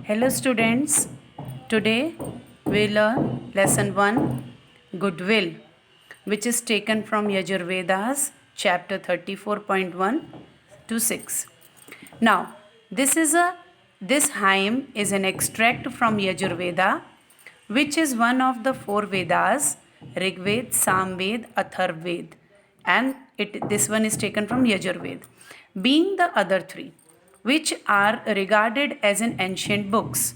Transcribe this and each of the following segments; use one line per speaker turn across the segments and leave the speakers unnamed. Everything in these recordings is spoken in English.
Hello students, today we learn lesson 1 Goodwill, which is taken from Yajurveda's chapter 34.1 to 6. Now, this hymn is an extract from Yajurveda, which is one of the four Vedas, Rigved, Samved, Atharved, and this one is taken from Yajurved, being the other three, which are regarded as in ancient books.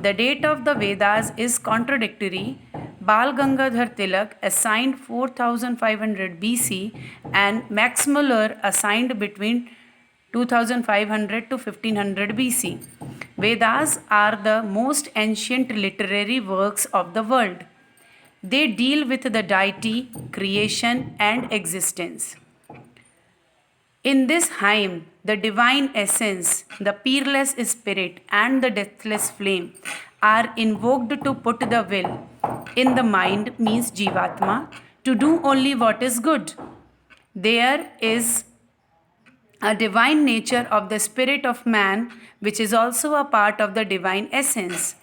The date of the Vedas is contradictory. Bal Gangadhar Tilak assigned 4500 BC and Max Muller assigned between 2500 to 1500 BC. Vedas are the most ancient literary works of the world. They deal with the deity, creation, and existence. In this hymn, the divine essence, the peerless spirit, and the deathless flame are invoked to put the will in the mind, means Jivatma, to do only what is good. There is a divine nature of the spirit of man, which is also a part of the divine essence,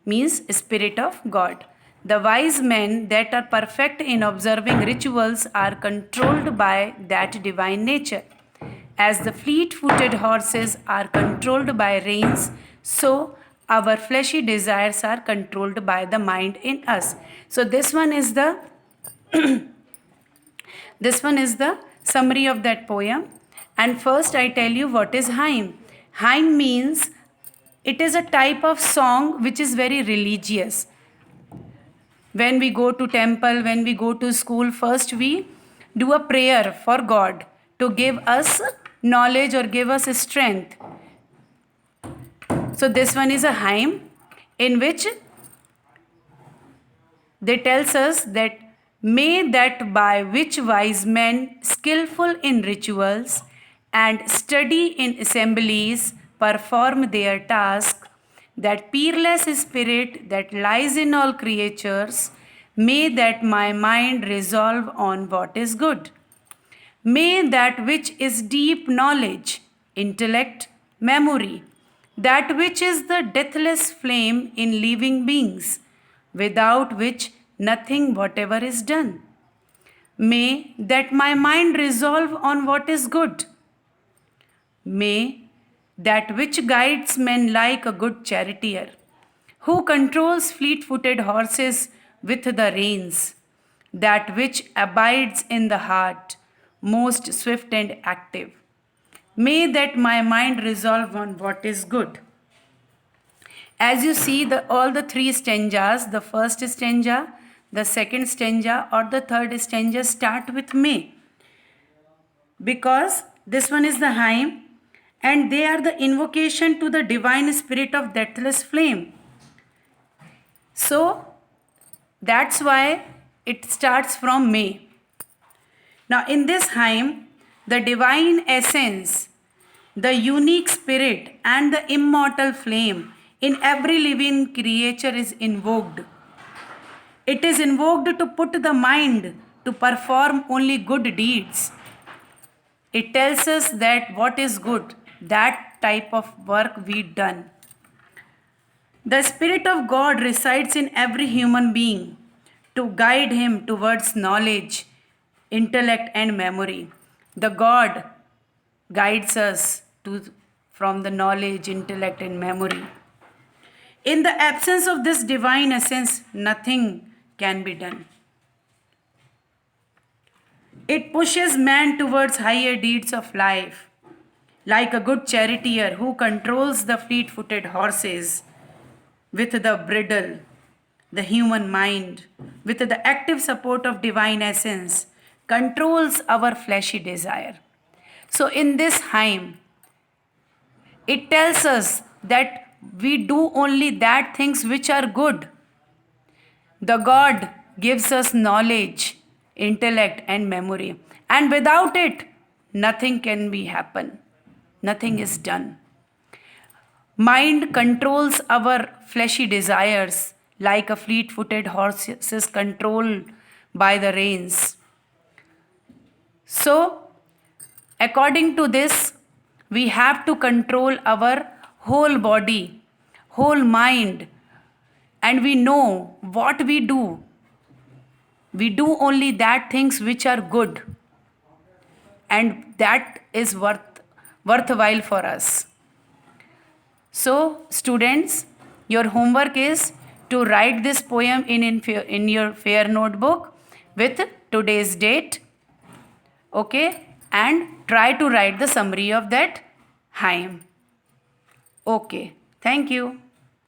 means spirit of God. The wise men that are perfect in observing rituals are controlled by that divine nature. As the fleet footed horses are controlled by reins, so our fleshy desires are controlled by the mind in us. So this one is the summary of that poem. And first I tell you what is hymn. Hymn means it is a type of song which is very religious. When we go to temple, when we go to school, first we do a prayer for God to give us knowledge or give us strength. So this one is a hymn in which they tells us that may that by which wise men skillful in rituals and study in assemblies perform their task, that peerless spirit that lies in all creatures, may that my mind resolve on what is good. May that which is deep knowledge, intellect, memory, that which is the deathless flame in living beings, without which nothing whatever is done. May that my mind resolve on what is good. May that which guides men like a good charioteer, who controls fleet footed horses with the reins, that which abides in the heart, most swift and active. May that my mind resolve on what is good. As you see, all the three stanzas, the first stanza, the second stanza, or the third stanza start with may. Because this one is the hymn, and they are the invocation to the divine spirit of deathless flame. So that's why it starts from may. Now in this hymn, the divine essence, the unique spirit, and the immortal flame in every living creature is invoked. It is invoked to put the mind to perform only good deeds. It tells us that what is good, that type of work we done. The Spirit of God resides in every human being to guide him towards knowledge, intellect, and memory. The God guides us from the knowledge, intellect, and memory. In the absence of this divine essence, nothing can be done. It pushes man towards higher deeds of life, like a good charioteer who controls the fleet footed horses with the bridle, the human mind, with the active support of divine essence, controls our fleshy desire. So, in this hymn, it tells us that we do only that things which are good. The God gives us knowledge, intellect, and memory, and without it, nothing can be happen. Nothing is done. Mind controls our fleshy desires like a fleet footed horse is controlled by the reins. So, according to this, we have to control our whole body, whole mind, and we know what we do. We do only that things which are good, and that is worthwhile for us. So, students, your homework is to write this poem in your fair notebook with today's date. Okay, and try to write the summary of that hymn. Okay, thank you.